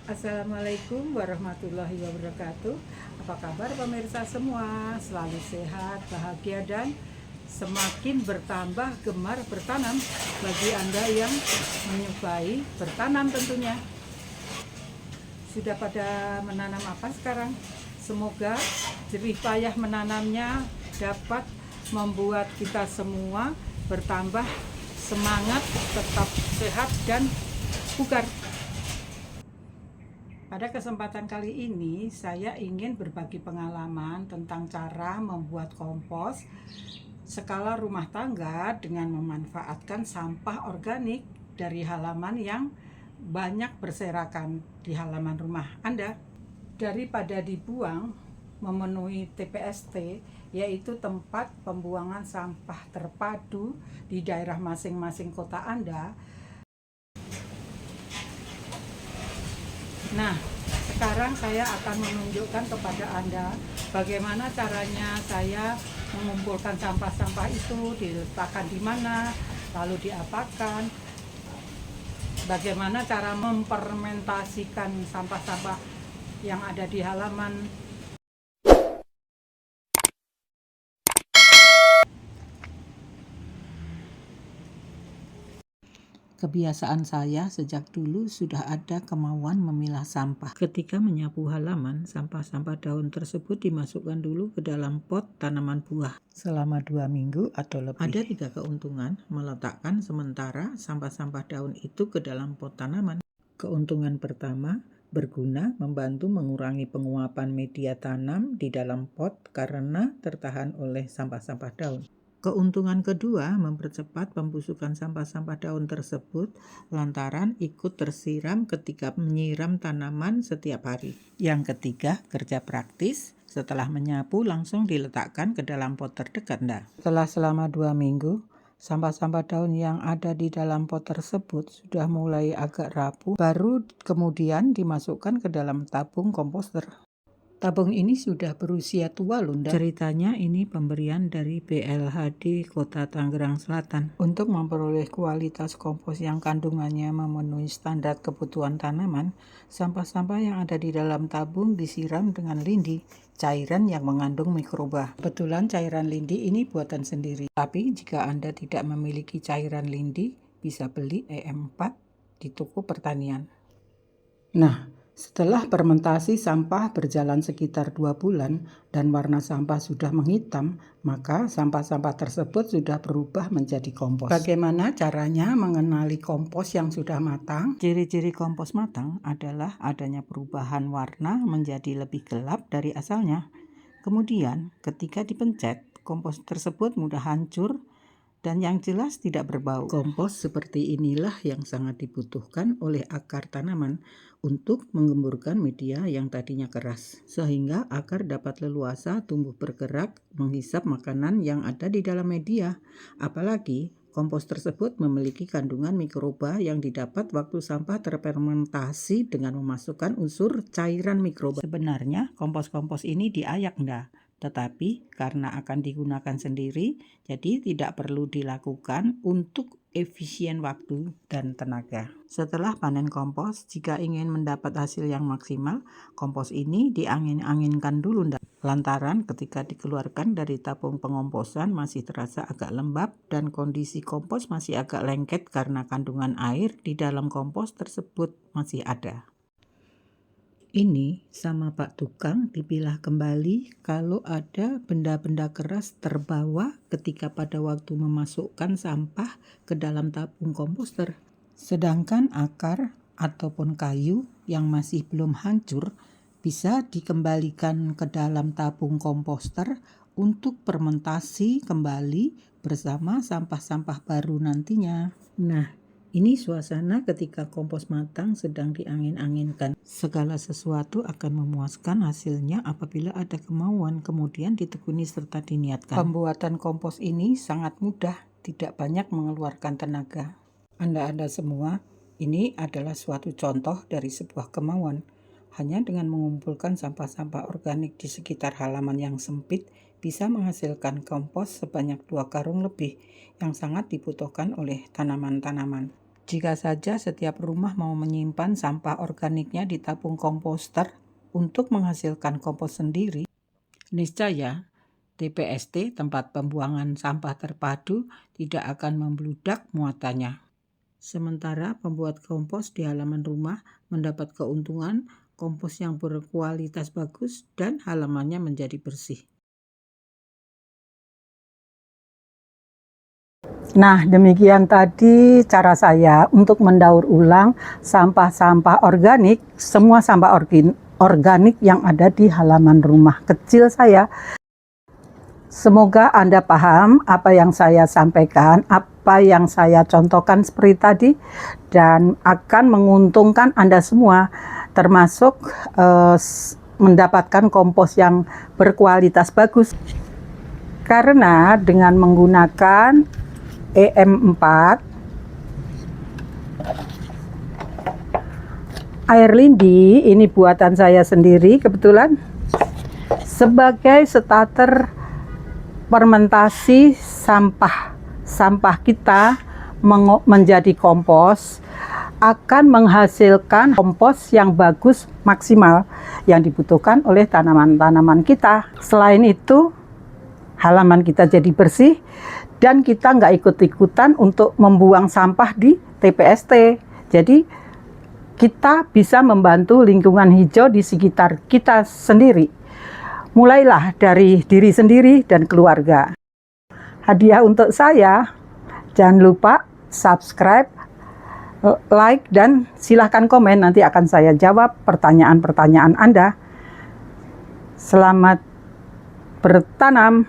Assalamualaikum warahmatullahi wabarakatuh. Apa kabar pemirsa semua? Selalu sehat, bahagia, dan semakin bertambah gemar bertanam bagi Anda yang menyukai bertanam tentunya. Sudah pada menanam apa sekarang? Semoga jerih payah menanamnya dapat membuat kita semua bertambah semangat, tetap sehat dan bugar. Pada kesempatan kali ini, saya ingin berbagi pengalaman tentang cara membuat kompos skala rumah tangga dengan memanfaatkan sampah organik dari halaman yang banyak berserakan di halaman rumah Anda. Daripada dibuang, memenuhi TPST, yaitu tempat pembuangan sampah terpadu di daerah masing-masing kota Anda. Nah, sekarang saya akan menunjukkan kepada Anda bagaimana caranya saya mengumpulkan sampah-sampah itu, diletakkan di mana, lalu diapakan, bagaimana cara memfermentasikan sampah-sampah yang ada di halaman. Kebiasaan saya sejak dulu sudah ada kemauan memilah sampah. Ketika menyapu halaman, sampah-sampah daun tersebut dimasukkan dulu ke dalam pot tanaman buah selama 2 minggu atau lebih. Ada 3 keuntungan meletakkan sementara sampah-sampah daun itu ke dalam pot tanaman. Keuntungan pertama, berguna membantu mengurangi penguapan media tanam di dalam pot karena tertahan oleh sampah-sampah daun. Keuntungan kedua, mempercepat pembusukan sampah-sampah daun tersebut lantaran ikut tersiram ketika menyiram tanaman setiap hari. Yang ketiga, kerja praktis. Setelah menyapu langsung diletakkan ke dalam pot terdekat. Setelah selama 2 minggu, sampah-sampah daun yang ada di dalam pot tersebut sudah mulai agak rapuh, baru kemudian dimasukkan ke dalam tabung komposter. Tabung ini sudah berusia tua loh. Ceritanya ini pemberian dari BLHD Kota Tangerang Selatan. Untuk memperoleh kualitas kompos yang kandungannya memenuhi standar kebutuhan tanaman, sampah-sampah yang ada di dalam tabung disiram dengan lindi, cairan yang mengandung mikroba. Kebetulan cairan lindi ini buatan sendiri. Tapi jika Anda tidak memiliki cairan lindi, bisa beli EM4 di toko pertanian. Nah, setelah fermentasi sampah berjalan sekitar 2 bulan dan warna sampah sudah menghitam, maka sampah-sampah tersebut sudah berubah menjadi kompos. Bagaimana caranya mengenali kompos yang sudah matang? Ciri-ciri kompos matang adalah adanya perubahan warna menjadi lebih gelap dari asalnya. Kemudian, ketika dipencet, kompos tersebut mudah hancur dan yang jelas tidak berbau. Kompos seperti inilah yang sangat dibutuhkan oleh akar tanaman untuk menggemburkan media yang tadinya keras, sehingga akar dapat leluasa tumbuh bergerak menghisap makanan yang ada di dalam media. Apalagi kompos tersebut memiliki kandungan mikroba yang didapat waktu sampah terfermentasi dengan memasukkan unsur cairan mikroba. Sebenarnya kompos-kompos ini diayak tetapi karena akan digunakan sendiri, jadi tidak perlu dilakukan untuk efisien waktu dan tenaga. Setelah panen kompos, jika ingin mendapat hasil yang maksimal, kompos ini diangin-anginkan dulu lantaran ketika dikeluarkan dari tabung pengomposan masih terasa agak lembab dan kondisi kompos masih agak lengket karena kandungan air di dalam kompos tersebut masih ada. Ini sama Pak Tukang dipilah kembali kalau ada benda-benda keras terbawa ketika pada waktu memasukkan sampah ke dalam tabung komposter. Sedangkan akar ataupun kayu yang masih belum hancur bisa dikembalikan ke dalam tabung komposter untuk fermentasi kembali bersama sampah-sampah baru nantinya. Nah, ini suasana ketika kompos matang sedang diangin-anginkan. Segala sesuatu akan memuaskan hasilnya apabila ada kemauan, kemudian ditekuni serta diniatkan. Pembuatan kompos ini sangat mudah, tidak banyak mengeluarkan tenaga. Anda semua, ini adalah suatu contoh dari sebuah kemauan. Hanya dengan mengumpulkan sampah-sampah organik di sekitar halaman yang sempit, bisa menghasilkan kompos sebanyak 2 karung lebih yang sangat dibutuhkan oleh tanaman-tanaman. Jika saja setiap rumah mau menyimpan sampah organiknya di tabung komposter untuk menghasilkan kompos sendiri, niscaya TPST, tempat pembuangan sampah terpadu, tidak akan membludak muatannya. Sementara pembuat kompos di halaman rumah mendapat keuntungan kompos yang berkualitas bagus dan halamannya menjadi bersih. Nah, demikian tadi cara saya untuk mendaur ulang sampah-sampah organik, semua sampah organik yang ada di halaman rumah kecil saya. Semoga Anda paham apa yang saya sampaikan, apa yang saya contohkan seperti tadi, dan akan menguntungkan Anda semua, termasuk mendapatkan kompos yang berkualitas bagus. Karena dengan menggunakan EM4, air lindi, ini buatan saya sendiri kebetulan, sebagai starter fermentasi sampah kita menjadi kompos, akan menghasilkan kompos yang bagus, maksimal, yang dibutuhkan oleh tanaman-tanaman kita. Selain itu, halaman kita jadi bersih, dan kita nggak ikut-ikutan untuk membuang sampah di TPST. Jadi kita bisa membantu lingkungan hijau di sekitar kita sendiri. Mulailah dari diri sendiri dan keluarga. Hadiah untuk saya, jangan lupa subscribe, like, dan silahkan komen. Nanti akan saya jawab pertanyaan-pertanyaan Anda. Selamat bertanam.